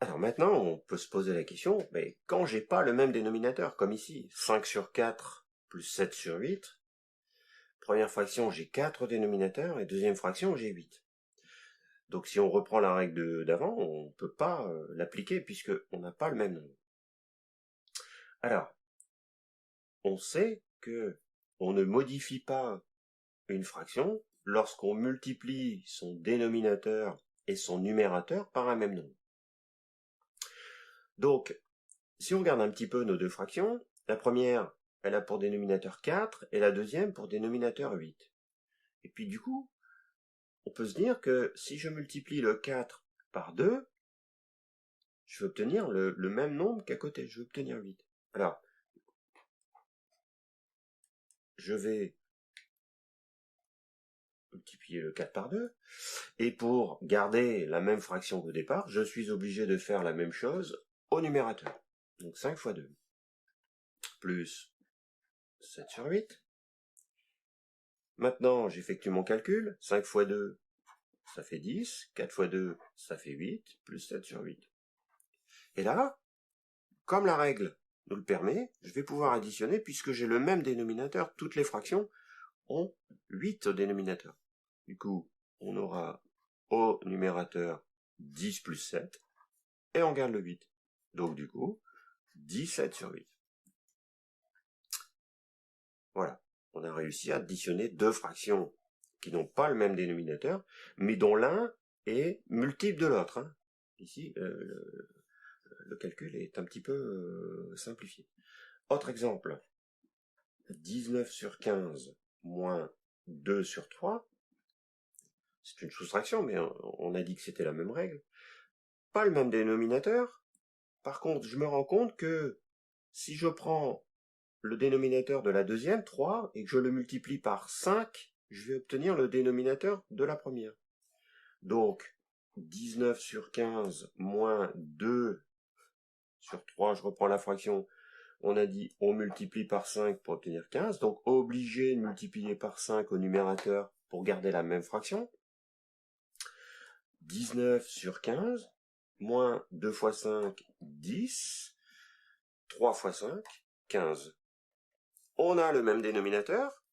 Alors maintenant, on peut se poser la question, mais quand j'ai pas le même dénominateur, comme ici, 5 sur 4 plus 7 sur 8, première fraction, j'ai 4 dénominateurs, et deuxième fraction, j'ai 8. Donc si on reprend la règle d'avant, on ne peut pas l'appliquer puisqu'on n'a pas le même nombre. Alors, on sait que on ne modifie pas une fraction lorsqu'on multiplie son dénominateur et son numérateur par un même nombre. Donc, si on regarde un petit peu nos deux fractions, la première, elle a pour dénominateur 4 et la deuxième pour dénominateur 8. Et puis du coup, on peut se dire que si je multiplie le 4 par 2, je vais obtenir le même nombre qu'à côté, je vais obtenir 8. Alors, je vais multiplier le 4 par 2, et pour garder la même fraction qu'au départ, je suis obligé de faire la même chose au numérateur. Donc 5 fois 2, plus 7 sur 8. Maintenant, j'effectue mon calcul, 5 fois 2, ça fait 10, 4 fois 2, ça fait 8, plus 7 sur 8. Et là, comme la règle nous le permet, je vais pouvoir additionner, puisque j'ai le même dénominateur, toutes les fractions ont 8 au dénominateur. Du coup, on aura au numérateur 10 plus 7, et on garde le 8. Donc du coup, 17 sur 8. Voilà, on a réussi à additionner deux fractions qui n'ont pas le même dénominateur, mais dont l'un est multiple de l'autre. Hein. Ici, le calcul est un petit peu simplifié. Autre exemple, 19 sur 15 moins 2 sur 3, c'est une soustraction, mais on a dit que c'était la même règle. Pas le même dénominateur. Par contre, je me rends compte que si je prends le dénominateur de la deuxième, 3, et que je le multiplie par 5, je vais obtenir le dénominateur de la première. Donc, 19 sur 15 moins 2 sur 3, je reprends la fraction, on a dit on multiplie par 5 pour obtenir 15, donc obligé de multiplier par 5 au numérateur pour garder la même fraction. 19 sur 15, moins 2 fois 5, 10, 3 fois 5, 15. On a le même dénominateur,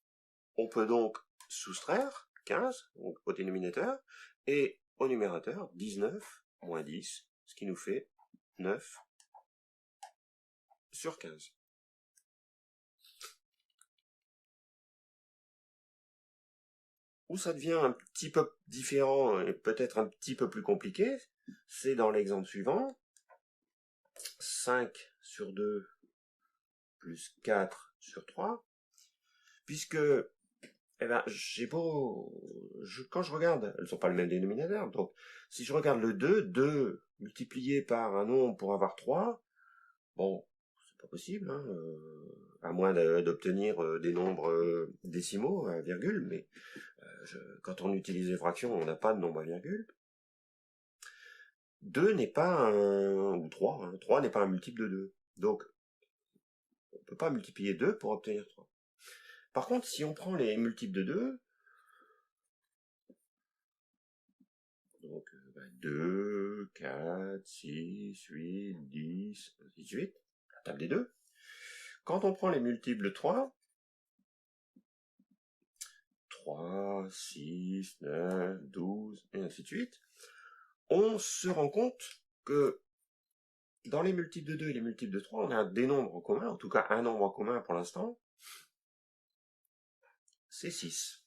on peut donc soustraire 15 au dénominateur, et au numérateur 19 moins 10, ce qui nous fait 9 sur 15. Où ça devient un petit peu différent et peut-être un petit peu plus compliqué, c'est dans l'exemple suivant. 5 sur 2 plus 4 sur 3, puisque j'ai beau, quand je regarde, elles n'ont pas le même dénominateur, donc si je regarde le 2, 2 multiplié par un nombre pour avoir 3, bon, c'est pas possible, hein, à moins d'obtenir des nombres décimaux, à virgule, mais quand on utilise les fractions, on n'a pas de nombre à virgule. 2 n'est pas un, ou 3, hein, 3 n'est pas un multiple de 2. Donc, on ne peut pas multiplier 2 pour obtenir 3. Par contre, si on prend les multiples de 2, donc 2, 4, 6, 8, 10, ainsi de suite, la table des 2. Quand on prend les multiples de 3, 3, 6, 9, 12, et ainsi de suite, on se rend compte que dans les multiples de 2 et les multiples de 3, on a des nombres en commun, en tout cas un nombre en commun pour l'instant, c'est 6.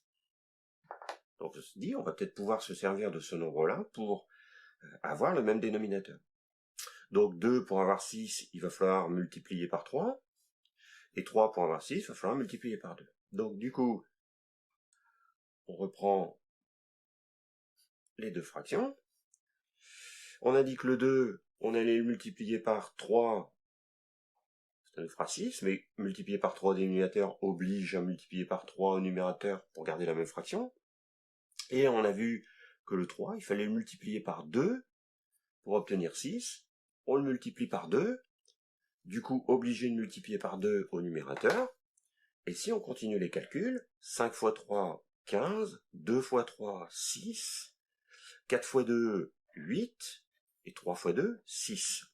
Donc on se dit, on va peut-être pouvoir se servir de ce nombre-là pour avoir le même dénominateur. Donc 2 pour avoir 6, il va falloir multiplier par 3, et 3 pour avoir 6, il va falloir multiplier par 2. Donc du coup, on reprend les deux fractions. On a dit que le 2, on allait le multiplier par 3, ça nous fera 6, mais multiplier par 3 au dénominateur oblige à multiplier par 3 au numérateur pour garder la même fraction. Et on a vu que le 3, il fallait le multiplier par 2 pour obtenir 6. On le multiplie par 2, du coup obligé de multiplier par 2 au numérateur. Et si on continue les calculs, 5 fois 3, 15, 2 fois 3, 6, 4 fois 2, 8, Et 3 fois 2, 6.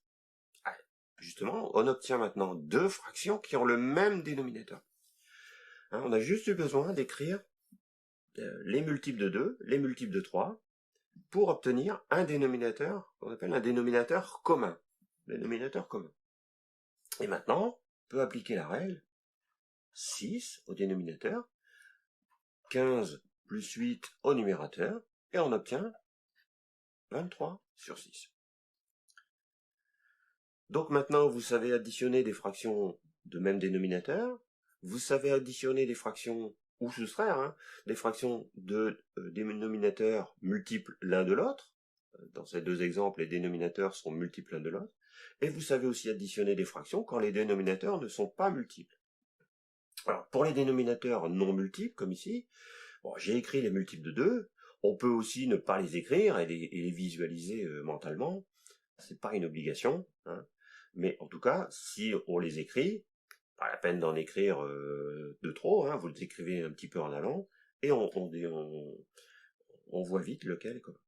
Justement, on obtient maintenant deux fractions qui ont le même dénominateur. Hein, on a juste eu besoin d'écrire les multiples de 2, les multiples de 3, pour obtenir un dénominateur, qu'on appelle un dénominateur commun. Dénominateur commun. Et maintenant, on peut appliquer la règle 6 au dénominateur, 15 plus 8 au numérateur, et on obtient 23 sur 6. Donc maintenant, vous savez additionner des fractions de même dénominateur, vous savez additionner des fractions, ou soustraire, hein, des fractions de dénominateurs multiples l'un de l'autre. Dans ces deux exemples, les dénominateurs sont multiples l'un de l'autre. Et vous savez aussi additionner des fractions quand les dénominateurs ne sont pas multiples. Alors, pour les dénominateurs non multiples, comme ici, bon, j'ai écrit les multiples de 2. On peut aussi ne pas les écrire et les visualiser mentalement. C'est pas une obligation, hein. Mais en tout cas, si on les écrit, pas la peine d'en écrire de trop, hein, vous les écrivez un petit peu en allant, et on voit vite lequel est commun.